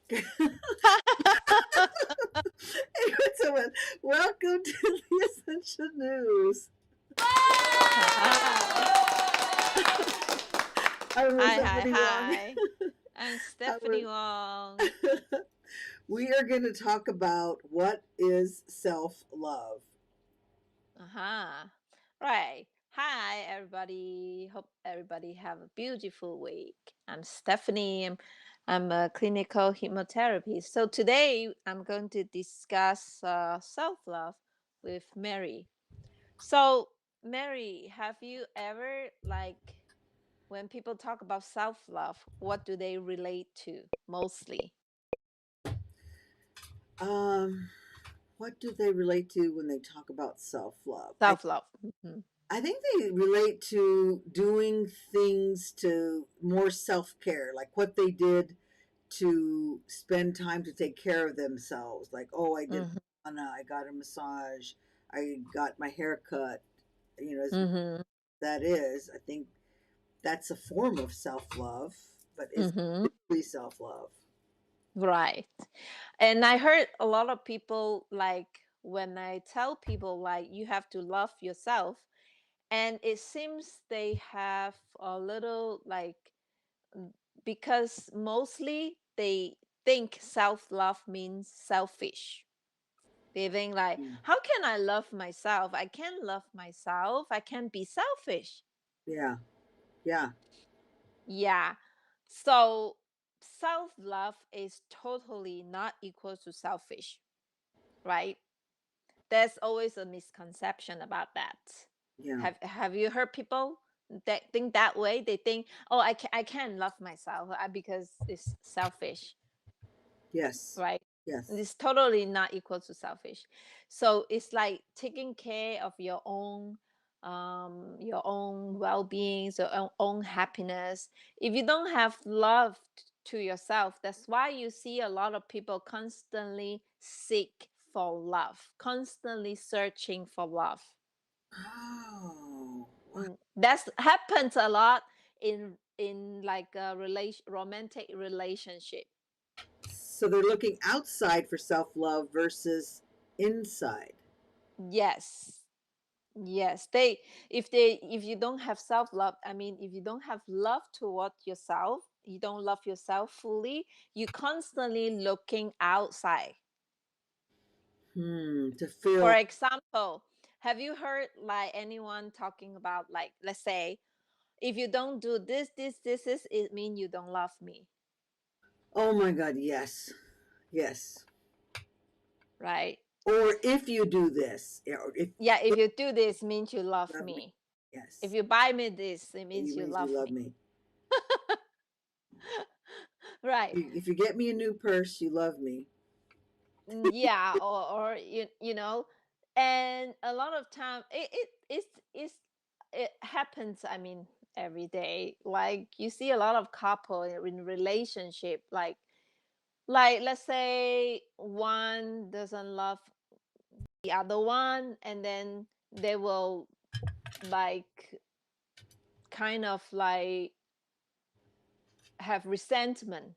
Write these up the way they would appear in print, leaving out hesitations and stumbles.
Hey, what's up? Welcome to the Essential News. Hi. I'm Hi, hi, Stephanie Wong. hi. I'm Stephanie I'm Wong. we are going to talk about what is self love. Uh-huh. Right. Hi, everybody. Hope everybody have a beautiful week. I'm Stephanie. I'm a clinical hypnotherapist. So today I'm going to discuss self-love with Mary. So, Mary, have you ever when people talk about self-love, what do they relate to mostly? Um, what do they relate to when they talk about self love? Self-love. Mhm. I think they relate to doing things to more self care, like what they did to spend time to take care of themselves. Like, oh, I did Mhm. sauna, I got a massage, I got my hair cut. As Mhm. that is, I think that's a form of self love, but it's Mhm. really self love. Right. And I heard a lot of people when I tell people you have to love yourself, and it seems they have a little mm, because mostly they think self-love means selfish. They think Mm. how can I love myself? I can't love myself. I can be selfish. Yeah, yeah. Yeah. So self love is totally not equal to selfish, right? There's always a misconception about that. Yeah. Have you heard people that think that way? They think, oh, I can't love myself because it's selfish, Yes. right? Yes. It's totally not equal to selfish. So it's like taking care of your own well-being, your own happiness. If you don't have love to yourself, that's why you see a lot of people constantly seek for love, constantly searching for love. Oh, wow. That's happens a lot in like a romantic relationship. So they're looking outside for self love versus inside. Yes. Yes, if you don't have self-love, I mean, if you don't have love toward yourself, you don't love yourself fully, you constantly looking outside. To For feel, example, have you heard anyone talking about let's say, if you don't do this is it mean you don't love me, oh my God, yes. Yes. right? Or if you do this, or if Yeah, you if you do this means you love love me, me. If yes. you buy me this, it It means you means you love love me. me. Right. If you get me a new purse, you love me. Yeah, or you know, and a lot of time it happens, I mean, every day. Like you see a lot of couple in relationship, let's say one doesn't love the other one, and then they will like kind of have resentment,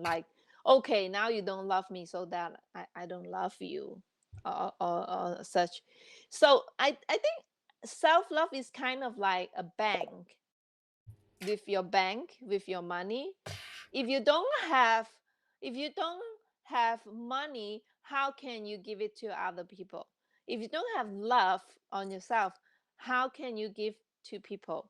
like, okay, now you don't love me, so that I don't love you, or such. So I think self-love is kind of like a bank with your money. if you don't have if you don't have money, how can you give it to other people? If you don't have love on yourself, how can you give to people,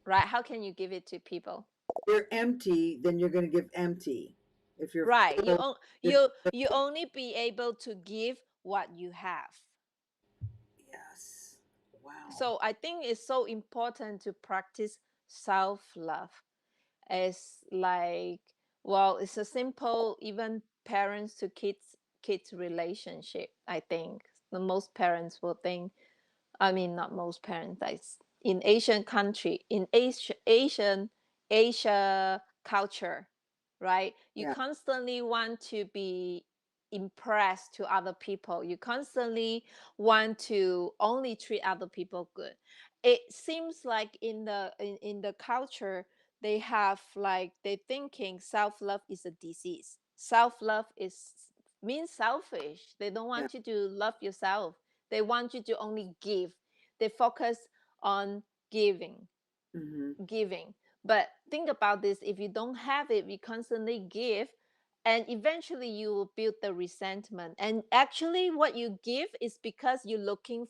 right? How can you give it to people? If you're empty, then you're going to give empty. If you're Right. full, you're You only be able to give what you have. yes. Wow. So I think it's so important to practice self-love. As well, it's a simple, even parents to kids relationship. I think the most parents will think, I mean, not most parents, in Asian country, in Asia culture, right? You Yeah. constantly want to be impressed to other people. You constantly want to only treat other people good. It seems like in the culture, they have like they thinking self-love is a disease. Self-love is means selfish. They don't Yeah. want you to love yourself. They want you to only give. They focus on giving, Hmm. giving. But think about this, if you don't have it, we constantly give, and eventually you will build the resentment. And actually what you give is because you're looking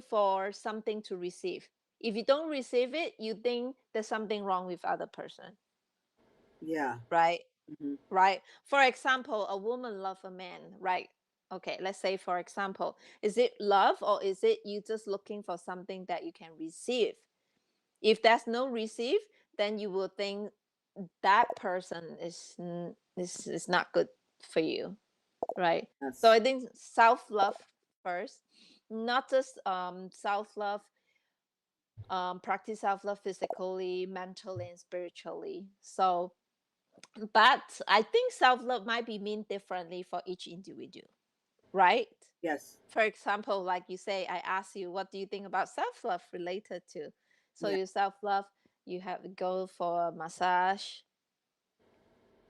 for something to receive. If you don't receive it, you think there's something wrong with other person, Yeah. right? Hmm. Right. For example, a woman love a man, right? Okay, let's say for example, is it love or is it you just looking for something that you can receive? If there's no receive, then you will think that person is not good for you, right? So Yes. I think self love first, not just self love, practice self love physically, mentally, and spiritually. So, but I think self love might be mean differently for each individual, right? Yes. For example, like you say, I ask you, what do you think about self love related to? So Yeah. your self love, you have to go for a massage,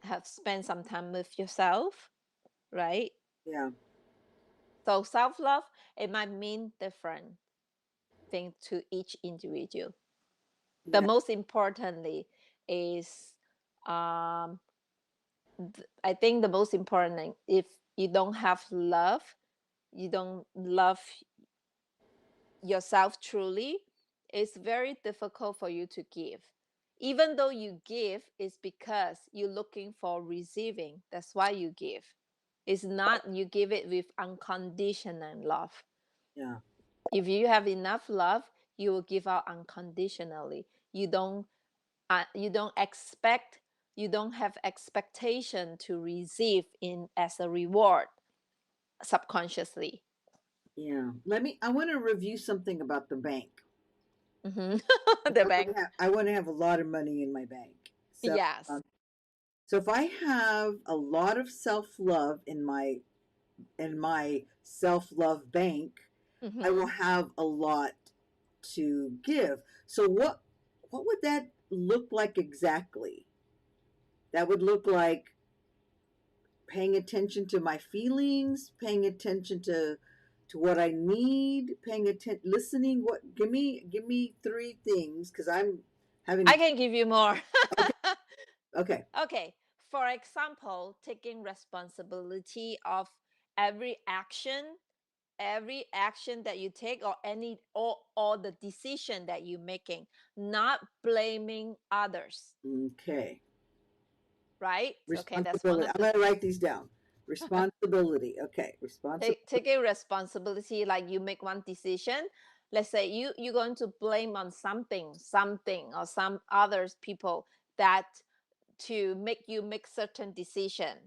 have spend some time with yourself, right? Yeah. So self love, it might mean different thing to each individual. The Yeah. most importantly is, I think the most important thing, if you don't have love, you don't love yourself truly, it's very difficult for you to give. Even though you give, it's because you're looking for receiving. That's why you give. It's not you give it with unconditional love. Yeah. If you have enough love, you will give out unconditionally. You don't expect, you don't have expectation to receive in as a reward subconsciously. Yeah. I want to review something about the bank. Mhm. The bank. I want to have a lot of money in my bank. So, Yes. um, so if I have a lot of self love in my self love bank, I will Hmm. have a lot to give. So what would that look like exactly? That would look like paying attention to my feelings, paying attention to what I need, paying attention, listening. What? Give me three things because I'm I having. can give you more. Okay, okay. Okay. For example, taking responsibility of every action, every action that you take, or or the decision that you're making, not blaming others, Okay. right? Okay, that's one Responsibility. of I'm the going to write these down. Responsibility. Okay. taking responsibility. Like you make one decision, let's say you're going to blame on something or some others people that to make you make certain decision.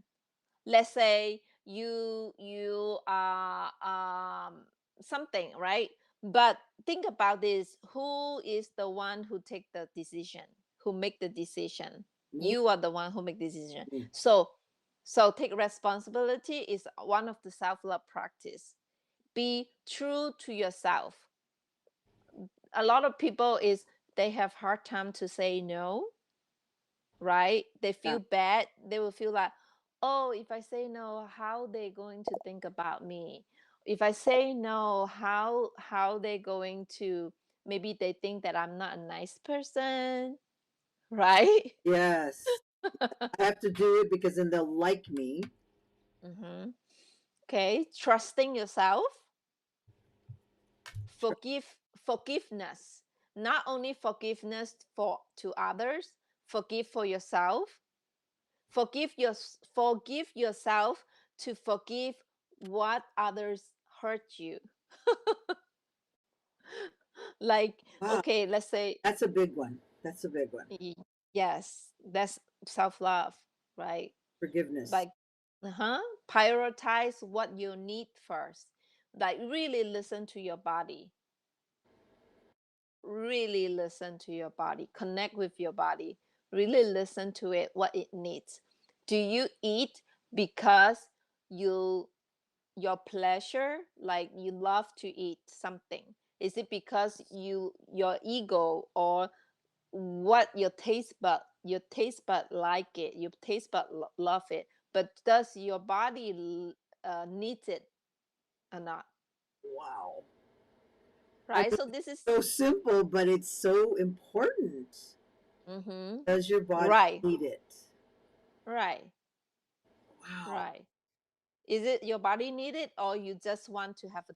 Let's say you are something, right? But think about this, who is the one who take the decision, who make the decision? Me. You are the one who make the decision. Me. So take responsibility is one of the self-love practice. Be true to yourself. A lot of people is they have hard time to say no, right? They Yeah. feel bad. They will feel like, oh, if I say no, how they going to think about me? If I say no, how they going to, maybe they think that I'm not a nice person, right? Yes. I have to do it because then they'll like me. Hmm. Okay, trusting yourself, forgiveness, not only forgiveness for to others, forgive for yourself. Forgive yourself to forgive what others hurt you. Like, Wow. okay, let's say, That's a big one. That's a big one. y- yes, that's self-love, right? Forgiveness. Like, prioritize what you need first. Like, really listen to your body. Really listen to your body. Connect with your body. Really listen to it, what it needs. Do you eat because you your pleasure, like you love to eat something? Is it because your ego, or what your taste bud like it, your taste bud love it, but does your body needs it or not? Wow. I Right, mean, so this is so simple, but it's so important. mm-hmm. Does your body Right, need it? right, Wow. right. Is it your body need it, or you just want to have a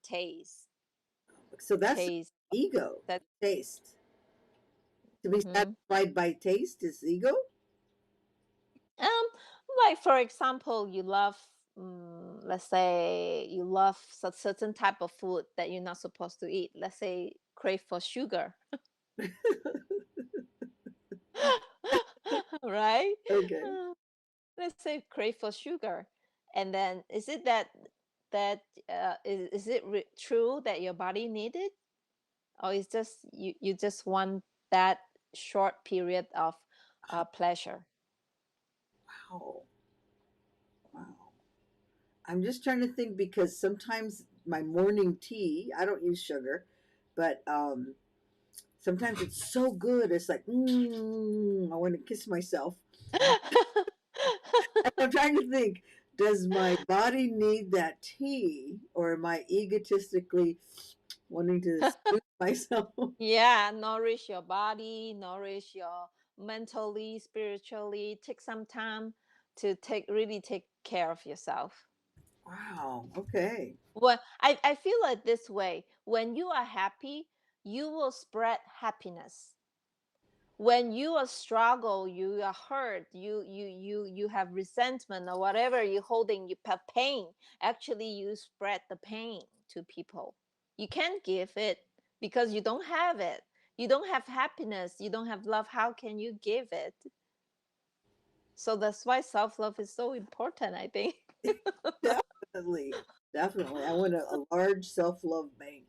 So that's taste ego, that taste. To be mm-hmm. satisfied by taste is ego? um like for example, you love, let's say you love a certain type of food that you're not supposed to eat, let's say crave for sugar. Right? Okay. Uh, let's say crave for sugar, and then is it is it true that your body need it, or is just you just want that short period of pleasure? Wow. Wow. I'm just trying to think because sometimes my morning tea, I don't use sugar, but sometimes it's so good. It's like, I want to kiss myself. And I'm trying to think, does my body need that tea or am I egotistically wanting to smooth myself? Yeah, nourish your body, nourish your mentally, spiritually. Take some time to take care of yourself. Wow. Okay. Well, I feel like this way. When you are happy, you will spread happiness. When you are struggle, you are hurt, you have resentment or whatever you're holding, you have pain. Actually, you spread the pain to people. You can't give it because you don't have it. You don't have happiness. You don't have love. How can you give it? So that's why self love is so important, I think. Definitely. Definitely. I want a large self love bank.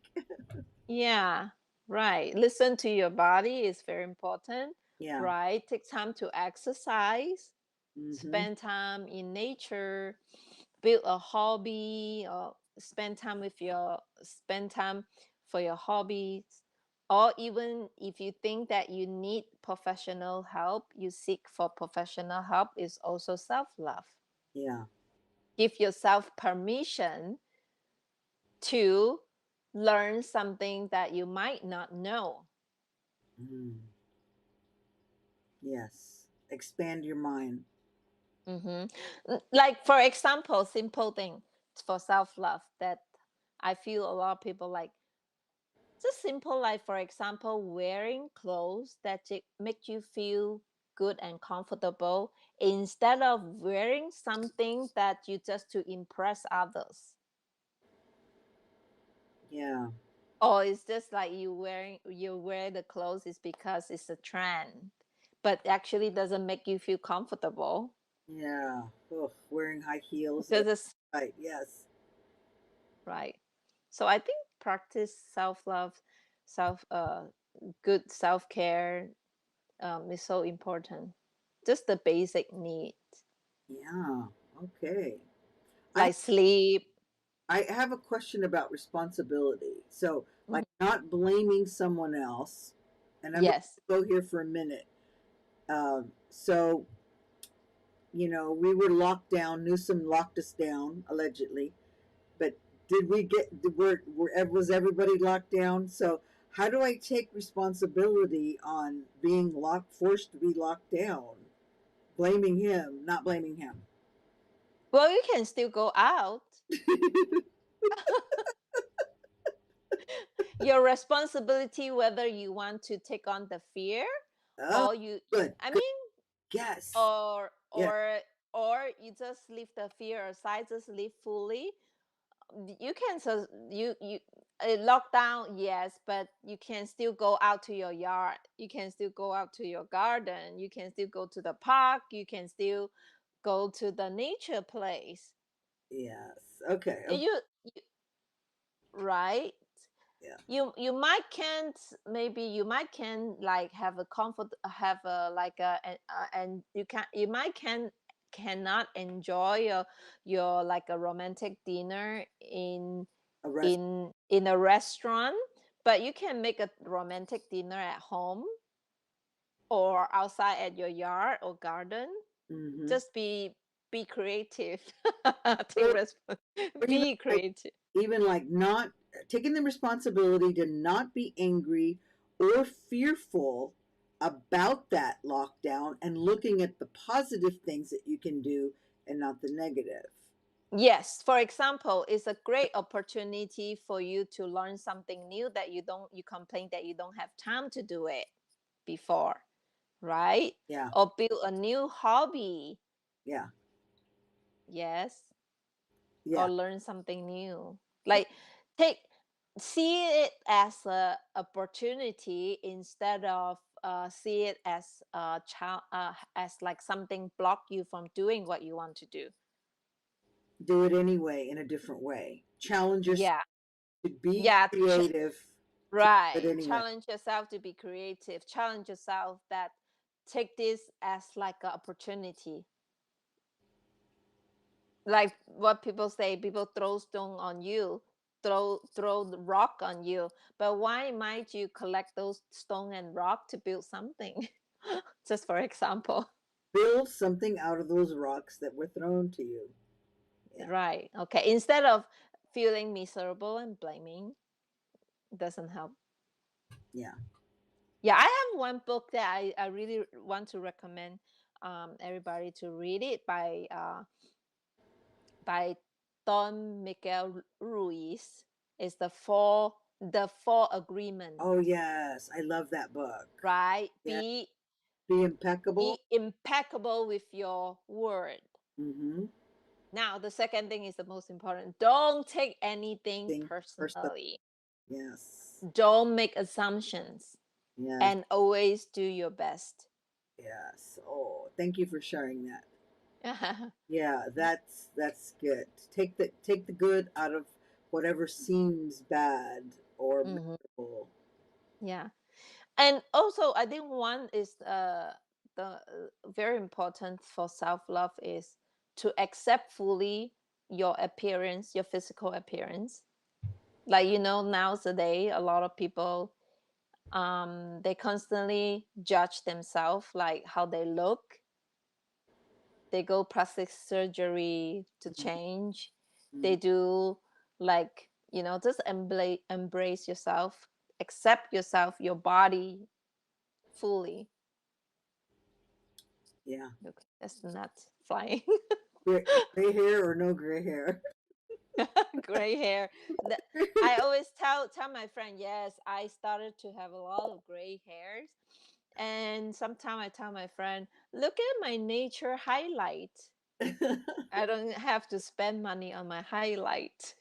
Yeah, right. Listen to your body is very important, Yeah. right? Take time to exercise, Mm-hmm. spend time in nature, build a hobby, or spend time for your hobbies. Or even if you think that you need professional help, you seek for professional help is also self-love. Yeah. Give yourself permission to learn something that you might not know. Mm. Yes. Expand your mind. Like for example, simple thing for self-love that I feel a lot of people like, just simple, like for example, wearing clothes that make you feel good and comfortable instead of wearing something that you just to impress others. Yeah. Or it's just like you wear the clothes is because it's a trend, but actually doesn't make you feel comfortable Yeah. Ugh, wearing high heels because every it's night. Yes. right. So I think practice self-love, self good self-care is so important. Just the basic needs Yeah. Okay. I like sleep. I have a question about responsibility. So, like, Mhm. not blaming someone else, and I'm going Yes. to go here for a minute. So, we were locked down. Newsom locked us down allegedly, but did we get? Was everybody locked down? So, how do I take responsibility on being forced to be locked down? Blaming him, not blaming him. Well, you can still go out. Your responsibility whether you want to take on the fear, Oh, or you good, I good. mean Yes, or yeah, or or you just leave the fear aside, just live fully. You can you lock down, yes, but you can still go out to your yard, you can still go out to your garden, you can still go to the park, you can still go to the nature place. yes. Okay, okay, You right, yeah. you might can't, maybe you might can like have a comfort, have a like and you might cannot enjoy your like a romantic dinner A rest. in a restaurant, but you can make a romantic dinner at home. or outside at your yard or garden. Mm-hmm. Just be creative. Take Or, or be creative. even like not taking the responsibility to not be angry or fearful about that lockdown and looking at the positive things that you can do and not the negative. Yes, for example, it's a great opportunity for you to learn something new that you complain that you don't have time to do it before, right? Yeah, Or build a new hobby. yeah, Yes, or yeah. learn something new. Yeah. Like take see it as a opportunity instead of see it as a child as like something block you from doing what you want to do. Do it anyway in a different way. Challenge yourself Yeah, to be yeah, creative to do it right. anyway. Challenge yourself to be creative. Challenge yourself that take this as like an opportunity. Like what people say, people throw stone on you, throw the rock on you. But why might you collect those stone and rock to build something? Just for example. Build something out of those rocks that were thrown to you. Yeah, Right. Okay. Instead of feeling miserable and blaming, doesn't help. yeah. Yeah, I have one book that I really want to recommend everybody to read it by Don Miguel Ruiz. It's the four agreement, Oh yes, I love that book. right? Yeah, Be be impeccable. be impeccable with your word. Mm-hmm. Now, the second thing is the most important. Don't take anything Think person. personally. Yes, Don't make assumptions yes, and always do your best. yes. Oh, thank you for sharing that. Yeah, that's good. Take the good out of whatever seems bad or Mhm. miserable. Yeah. And also, I think one is the very important for self-love is to accept fully your appearance, your physical appearance. Like nowadays a lot of people they constantly judge themselves, like how they look. They go plastic surgery to change. Mm-hmm. They do, like, just embrace yourself, accept yourself, your body fully. Yeah, Look, that's not flying. gray hair or no gray hair. Gray hair. I always tell my friend, yes, I started to have a lot of gray hairs. And sometimes I tell my friend, look at my nature highlight. I don't have to spend money on my highlight.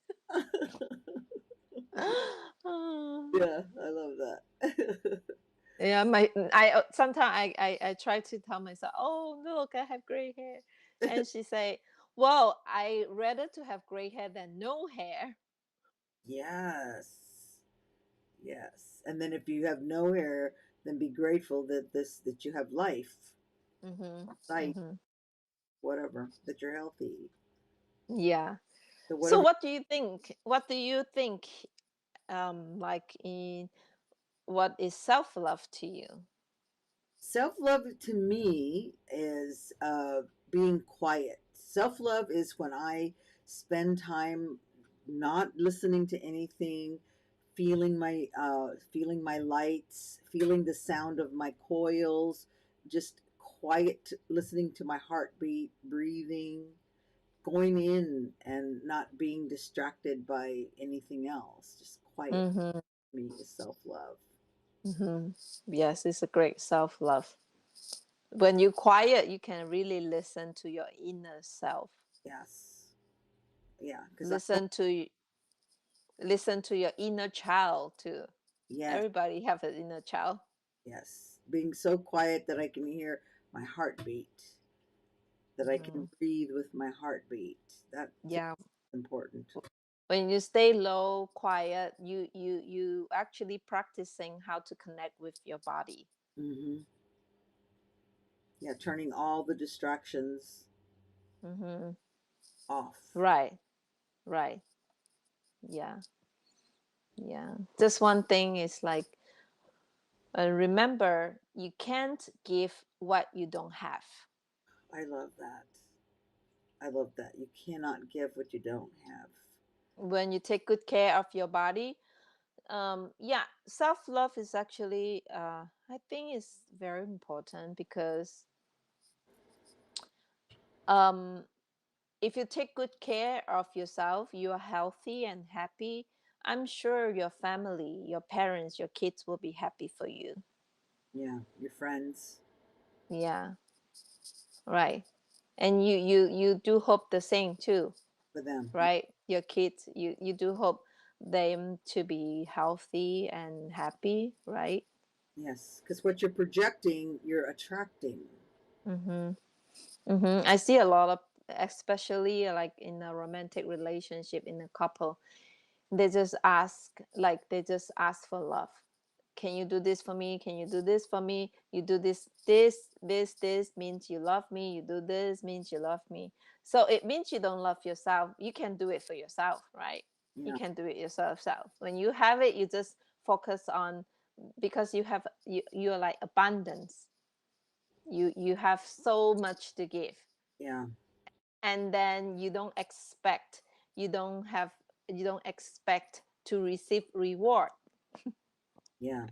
Yeah, I love that. Yeah, my I sometimes I try to tell myself, oh look, I have gray hair, and she say, well, I rather to have gray hair than no hair. Yes. Yes. And then if you have no hair, then be grateful that you have life, Mm-hmm. sight, Mm-hmm. whatever, that you're healthy. Yeah. So So whatever. what do you think? What do you think? Like in what is self love to you? Self love to me is being quiet. Self love is when I spend time not listening to anything, feeling my lights, feeling the sound of my coils, just quiet, listening to my heartbeat, breathing, going in and not being distracted by anything else. Just quiet Mm-hmm. for me is self love. Mm-hmm. Yes, it's a great self love. When you quiet, you can really listen to your inner self. Yes. Yeah. Because I don't, Listen to listen to your inner child too. yes. Everybody have an inner child. Yes, being so quiet that I can hear my heartbeat, that I Hmm. can breathe with my heartbeat. That to me Yeah. is important. When you stay low, quiet, you actually practicing how to connect with your body. Hmm. Yeah, turning all the distractions Hmm. off. Right. Right. Yeah. Yeah. Just one thing is like And remember, you can't give what you don't have. I love that. I love that. You cannot give what you don't have. When you take good care of your body, yeah, self love is actually, I think, is very important because um, if you take good care of yourself, you are healthy and happy. I'm sure your family, your parents, your kids will be happy for you. Yeah, your friends, Yeah, right. And you do hope the same too, for them. right? Your kids, you do hope them to be healthy and happy, right? Yes, because what you're projecting, you're attracting. Mm-hmm. Mm-hmm. I see a lot of, especially like in a romantic relationship, in a couple, they just ask for love. Can you do this for me? Can you do this for me? You do this means you love me. You do this means you love me. So it means you don't love yourself. You can do it for yourself, right? You Yeah, can do it yourself. When you have it, you just focus on, because you're like abundance. You have so much to give, yeah, and then you don't have you don't expect to receive reward. yeah.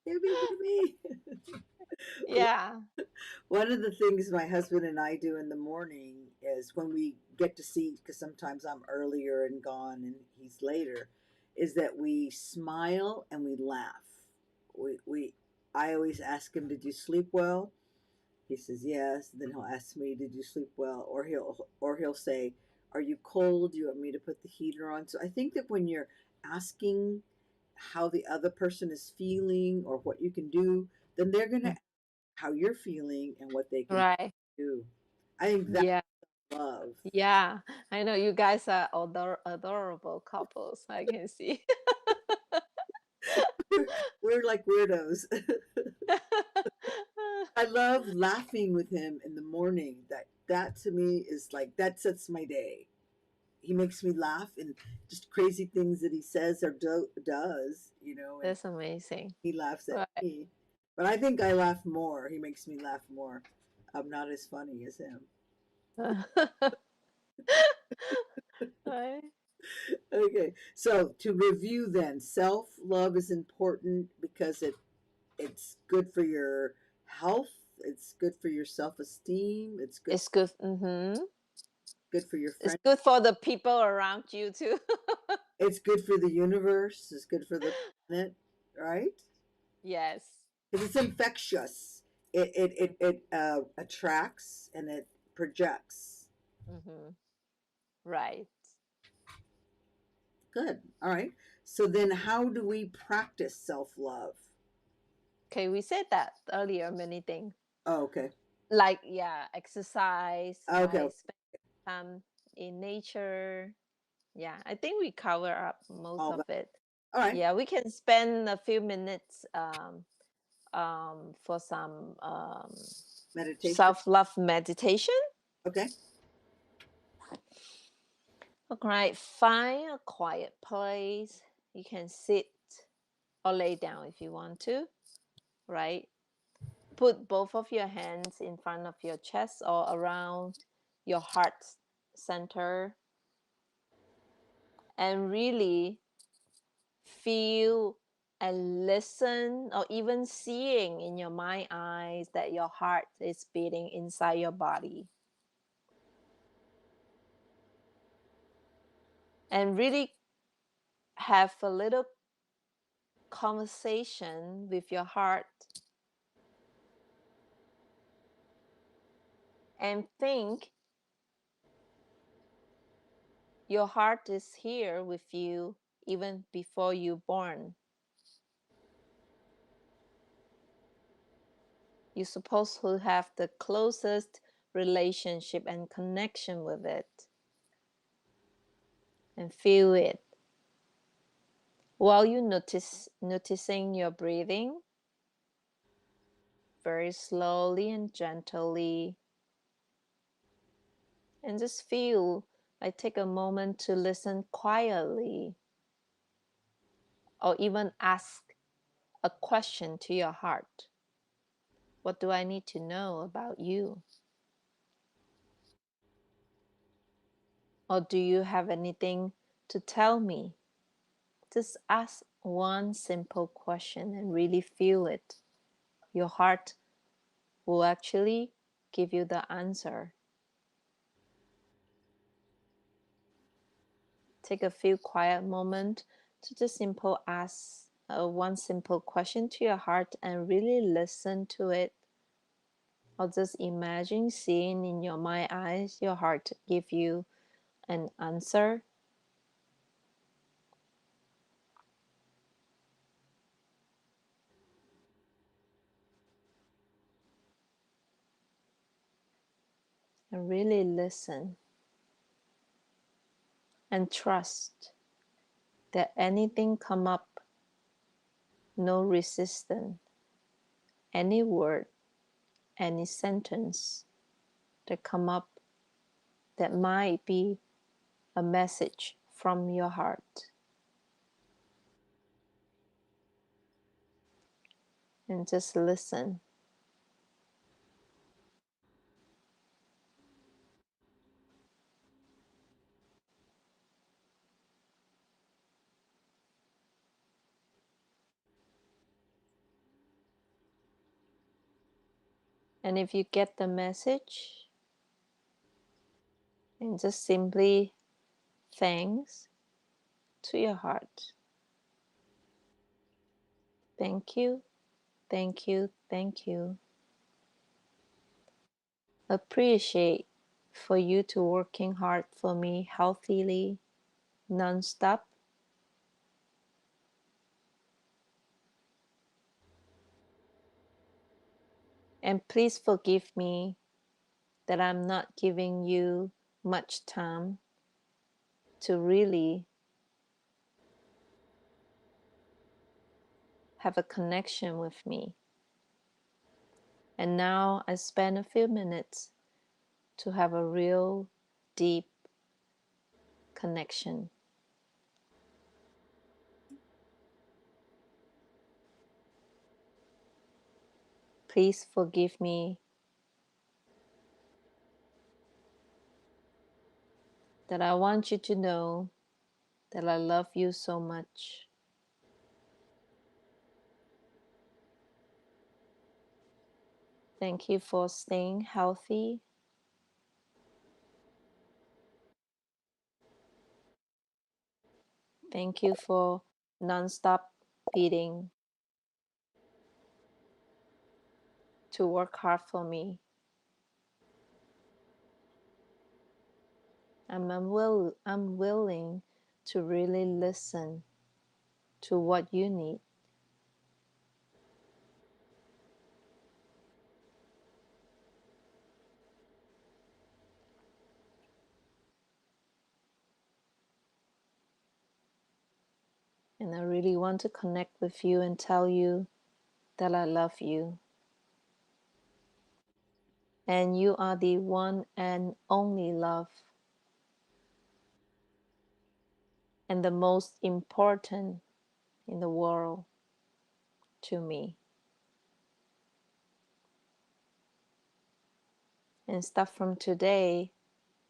Gimme, gimme. Yeah. One of the things my husband and I do in the morning is when we get to see, because sometimes I'm earlier and gone and he's later, is that we smile and we laugh. We I always ask him, "Did you sleep well?" He says yes. Then he'll ask me, "Did you sleep well?" Or he'll say, "Are you cold? Do you want me to put the heater on?" So I think that when you're asking how the other person is feeling or what you can do, then they're gonna Mm. ask how you're feeling and what they can Right. do. I think that's Yeah. love. Yeah. I know you guys are adorable couples. I can see. We're like weirdos. I love laughing with him in the morning. That to me is like that sets my day. He makes me laugh and just crazy things that he says or does, and That's amazing. he laughs at Right. me. But I think I laugh more. He makes me laugh more. I'm not as funny as him. Right. Okay, so to review then, self love is important because it's good for your health. It's good for your self esteem. It's good It's good. Mm-hmm. good for your It's friend. good for the people around you too. It's good for the universe. It's good for the planet, right? Yes. Because it's infectious. It attracts and it projects. Mm-hmm. Right. Good. All right. So then, how do we practice self love? Okay, we said that earlier, many things. Oh, okay. Like, yeah, exercise, Okay. right? Spend time in nature. Yeah, I think we cover up most All of that. it. All right. Yeah, we can spend a few minutes for some Meditation. self-love meditation. Okay. Okay, find a quiet place. You can sit or lay down if you want to, right? Put both of your hands in front of your chest or around your heart center, and really feel and listen, or even seeing in your mind eyes that your heart is beating inside your body, and really have a little conversation with your heart, and think your heart is here with you even before you born. You're supposed to have the closest relationship and connection with it, and feel it while you noticing your breathing very slowly and gently, and just feel Like take a moment to listen quietly or even ask a question to your heart. What do I need to know about you? Or do you have anything to tell me? Just ask one simple question and really feel it. Your heart will actually give you the answer. Take a few quiet moments to just simple ask one simple question to your heart and really listen to it. Or just imagine seeing in your mind eyes your heart give you an answer. And really listen and trust that anything come up, no resistance, any word, any sentence that come up that might be a message from your heart. And just listen. And if you get the message, and just simply thanks to your heart. Thank you, thank you, thank you. Appreciate for you to working hard for me healthily, non-stop. And please forgive me that I'm not giving you much time to really have a connection with me. And now I spend a few minutes to have a real deep connection. Please forgive me that I want you to know that I love you so much. Thank you for staying healthy. Thank you for nonstop beating to work hard for me. I'm willing to really listen to what you need. And I really want to connect with you and tell you that I love you. And you are the one and only love and the most important in the world to me. And start from today,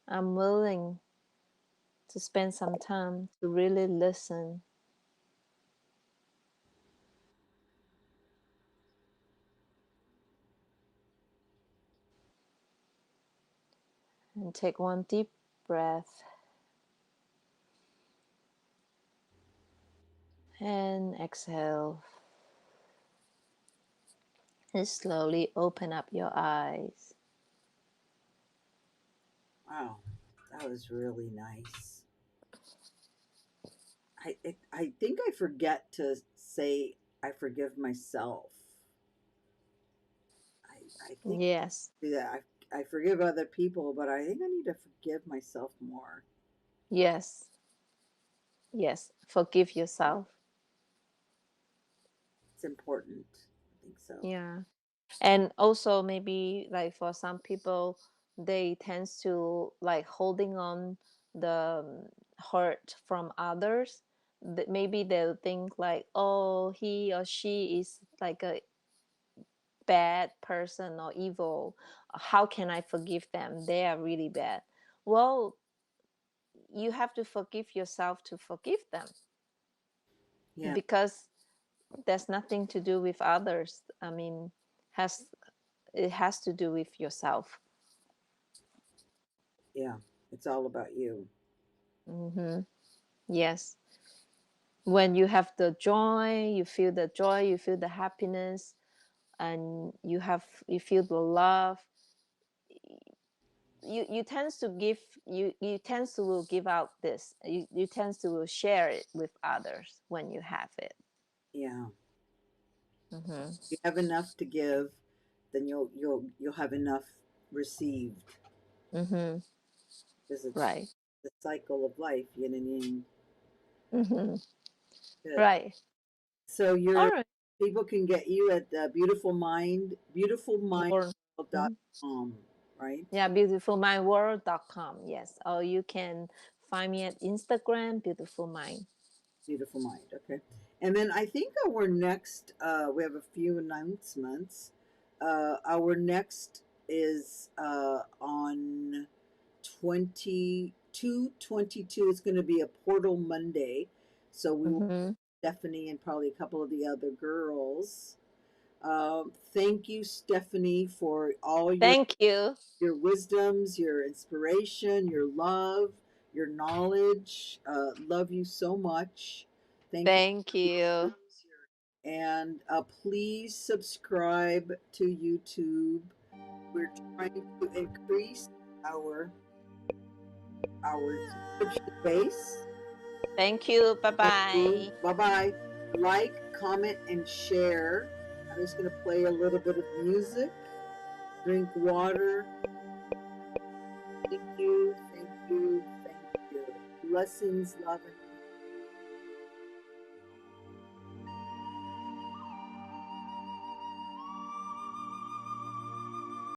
I'm willing to spend some time to really listen and take one deep breath and exhale. And slowly open up your eyes. Wow, that was really nice. I think I forget to say I forgive myself. I think Yes, I do that. I forgive other people, but I think I need to forgive myself more. yes, yes. Forgive yourself. It's important. I think so. Yeah. And also maybe like for some people they tends to like holding on the hurt from others, maybe they'll think like, oh, he or she is like a bad person or evil. How can I forgive them? They are really bad. Well, you have to forgive yourself to forgive them, Yeah. because there's nothing to do with others. I mean, has it has to do with yourself. Yeah. It's all about you. Hmm. Yes. When you have the joy, you feel the joy, you feel the happiness, and you feel the love, you tends to give, you tends to will give out this, you tends to will share it with others when you have it. Yeah. Hmm. You have enough to give, then you'll have enough received, Hmm. because it's Right. the cycle of life, yin and yang. Hmm. Good. Right. So All your right. people can get you at World. Mhm. beautifulmindworld.com, right? Yeah, beautifulmindworld.com. Yes. Or you can find me at Instagram, Beautiful Mind. Beautiful Mind. Okay. And then I think our next, we have a few announcements. Our next is on 22/22. It's going to be a Portal Monday. So we will, Hmm. Stephanie and probably a couple of the other girls. Thank you, Stephanie, for all Thank you. your wisdoms, your inspiration, your love, your knowledge. Love you so much. Thank you. Thank you. And please subscribe to YouTube. We're trying to increase our subscription base. Thank you. Bye Thank you. bye. Bye bye. Like, comment, and share. I'm just going to play a little bit of music. Drink water. Thank you. Thank you. Thank you. Blessings, love, and